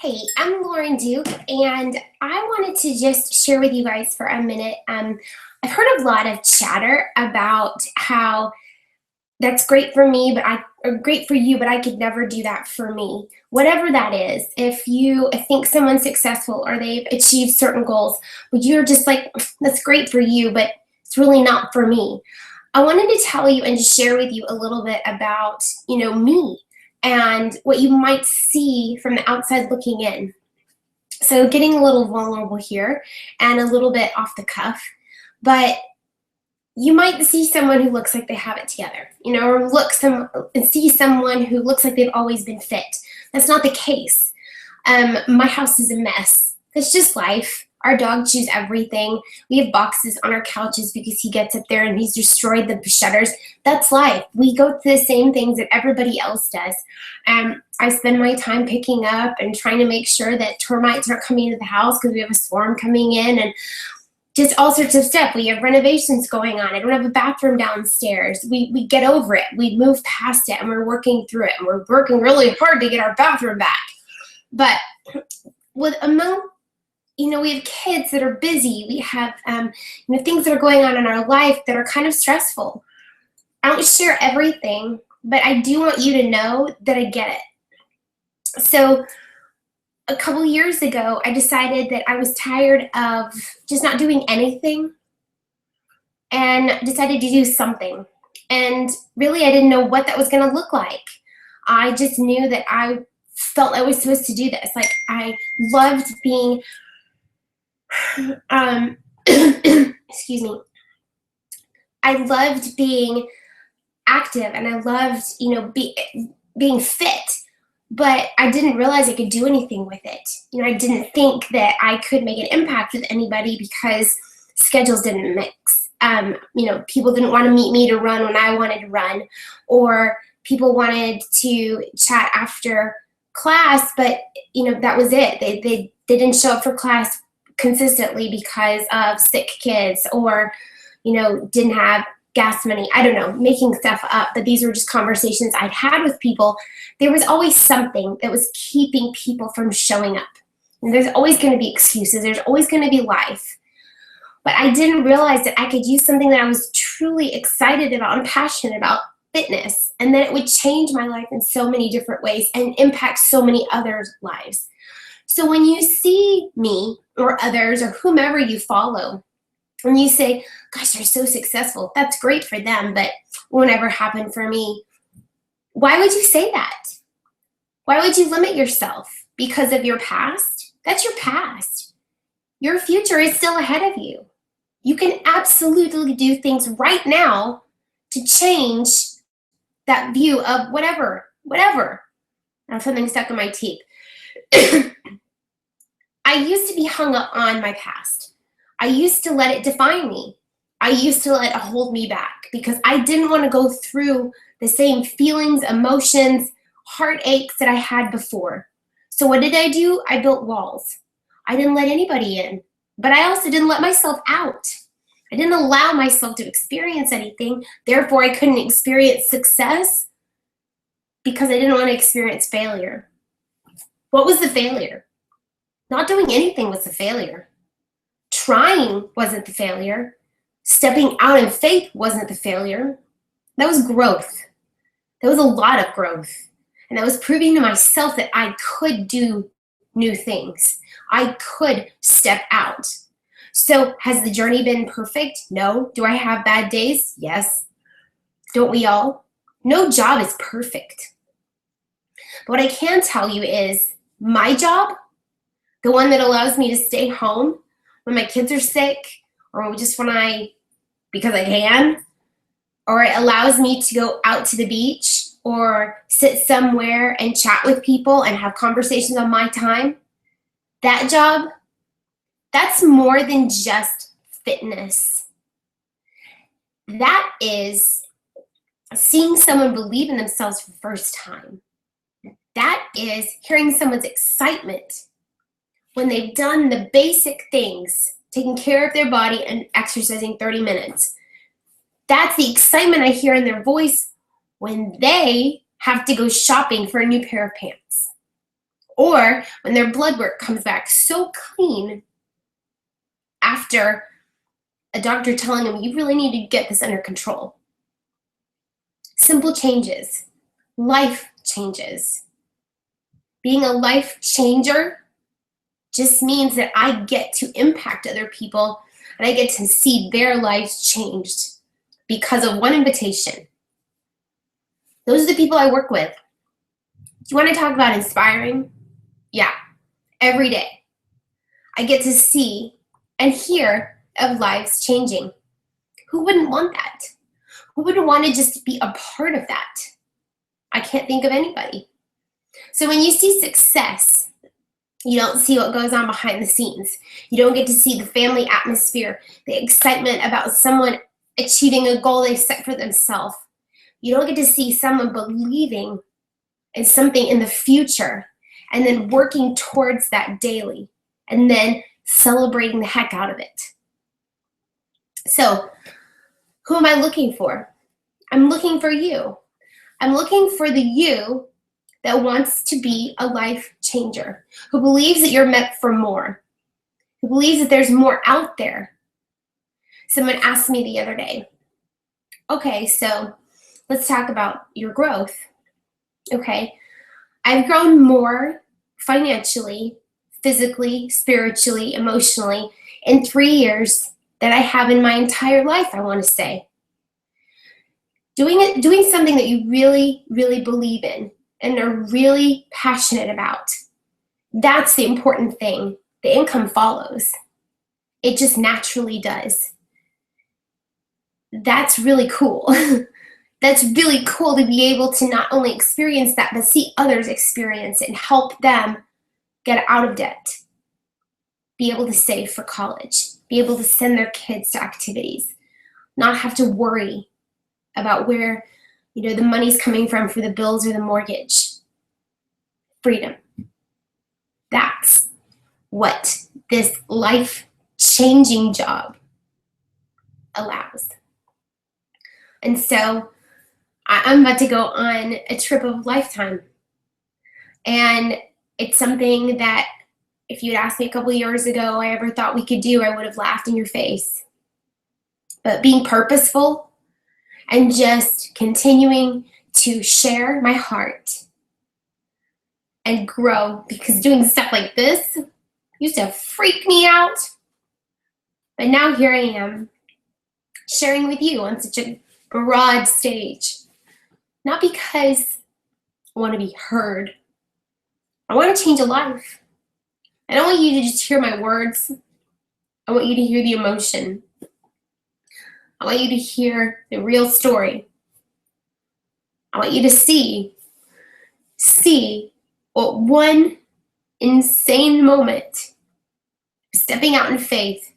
Hey, I'm Lauren Duke, and I wanted to just share with you guys for a minute. I've heard a lot of chatter about how that's great for me, or great for you, but I could never do that for me. Whatever that is, if you think someone's successful or they've achieved certain goals, but you're just like, that's great for you, but it's really not for me. I wanted to tell you and just share with you a little bit about, me and what you might see from the outside looking in. So getting a little vulnerable here and a little bit off the cuff, but you might see someone who looks like they have it together, or see someone who looks like they've always been fit. That's not the case. My house is a mess. It's just life. Our dog chews everything. We have boxes on our couches because he gets up there and he's destroyed the shutters. That's life. We go through the same things that everybody else does. I spend my time picking up and trying to make sure that termites aren't coming into the house because we have a storm coming in, and just all sorts of stuff. We have renovations going on. I don't have a bathroom downstairs. We get over it. We move past it, and we're working through it. And we're working really hard to get our bathroom back. But we have kids that are busy. We have things that are going on in our life that are kind of stressful. I don't share everything, but I do want you to know that I get it. So a couple years ago, I decided that I was tired of just not doing anything and decided to do something. And really, I didn't know what that was going to look like. I just knew that I felt I was supposed to do this. Like, I loved being, excuse me. I loved being active, and I loved, being fit. But I didn't realize I could do anything with it. I didn't think that I could make an impact with anybody because schedules didn't mix. People didn't want to meet me to run when I wanted to run, or people wanted to chat after class, but that was it. They didn't show up for class consistently because of sick kids, or didn't have gas money. I don't know, making stuff up, but these were just conversations I'd had with people. There was always something that was keeping people from showing up. And there's always going to be excuses. There's always going to be life. But I didn't realize that I could use something that I was truly excited about and passionate about, fitness, and that it would change my life in so many different ways and impact so many others' lives. So when you see me or others or whomever you follow, and you say, gosh, they're so successful, that's great for them, but won't ever happen for me. Why would you say that? Why would you limit yourself because of your past? That's your past. Your future is still ahead of you. You can absolutely do things right now to change that view of whatever. I have something stuck in my teeth. I used to be hung up on my past. I used to let it define me. I used to let it hold me back because I didn't want to go through the same feelings, emotions, heartaches that I had before. So what did I do? I built walls. I didn't let anybody in, but I also didn't let myself out. I didn't allow myself to experience anything. Therefore, I couldn't experience success because I didn't want to experience failure. What was the failure? Not doing anything was the failure. Trying wasn't the failure. Stepping out in faith wasn't the failure. That was growth. That was a lot of growth. And that was proving to myself that I could do new things. I could step out. So has the journey been perfect? No. Do I have bad days? Yes. Don't we all? No job is perfect. But what I can tell you is my job, the one that allows me to stay home when my kids are sick, or just because I can, or it allows me to go out to the beach or sit somewhere and chat with people and have conversations on my time. That job, that's more than just fitness. That is seeing someone believe in themselves for the first time. That is hearing someone's excitement when they've done the basic things, taking care of their body and exercising 30 minutes. That's the excitement I hear in their voice when they have to go shopping for a new pair of pants, Or when their blood work comes back so clean after a doctor telling them, you really need to get this under control. Simple changes, life changes. Being a life changer just means that I get to impact other people and I get to see their lives changed because of one invitation. Those are the people I work with. You want to talk about inspiring? Yeah, every day. I get to see and hear of lives changing. Who wouldn't want that? Who wouldn't want to just be a part of that? I can't think of anybody. So when you see success, you don't see what goes on behind the scenes. You don't get to see the family atmosphere, the excitement about someone achieving a goal they set for themselves. You don't get to see someone believing in something in the future and then working towards that daily and then celebrating the heck out of it. So, who am I looking for? I'm looking for you. I'm looking for the you that wants to be a life changer, who believes that you're meant for more, who believes that there's more out there. Someone asked me the other day, okay, so let's talk about your growth. Okay, I've grown more financially, physically, spiritually, emotionally in 3 years than I have in my entire life, I want to say. Doing something that you really, really believe in and are really passionate about. That's the important thing. The income follows. It just naturally does. That's really cool. That's really cool to be able to not only experience that, but see others experience it and help them get out of debt. Be able to save for college. Be able to send their kids to activities. Not have to worry about where the money's coming from for the bills or the mortgage. Freedom. That's what this life-changing job allows. And so I'm about to go on a trip of a lifetime. And it's something that if you'd asked me a couple years ago I ever thought we could do, I would have laughed in your face. But being purposeful and just continuing to share my heart and grow, because doing stuff like this used to freak me out. But now here I am, sharing with you on such a broad stage. Not because I want to be heard. I want to change a life. I don't want you to just hear my words. I want you to hear the emotion. I want you to hear the real story. I want you to see what one insane moment, stepping out in faith,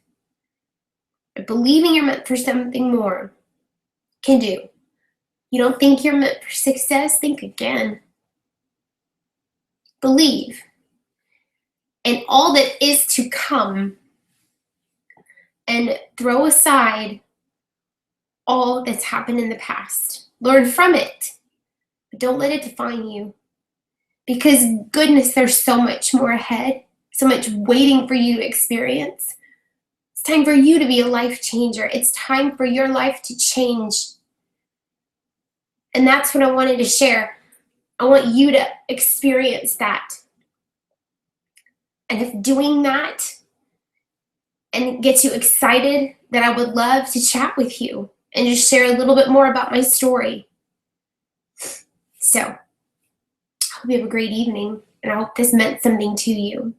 believing you're meant for something more, can do. You don't think you're meant for success? Think again. Believe in all that is to come and throw aside all that's happened in the past. Learn from it, but don't let it define you. Because goodness, there's so much more ahead, so much waiting for you to experience. It's time for you to be a life changer. It's time for your life to change. And that's what I wanted to share. I want you to experience that. And if doing that and gets you excited, then I would love to chat with you and just share a little bit more about my story. So, I hope you have a great evening, and I hope this meant something to you.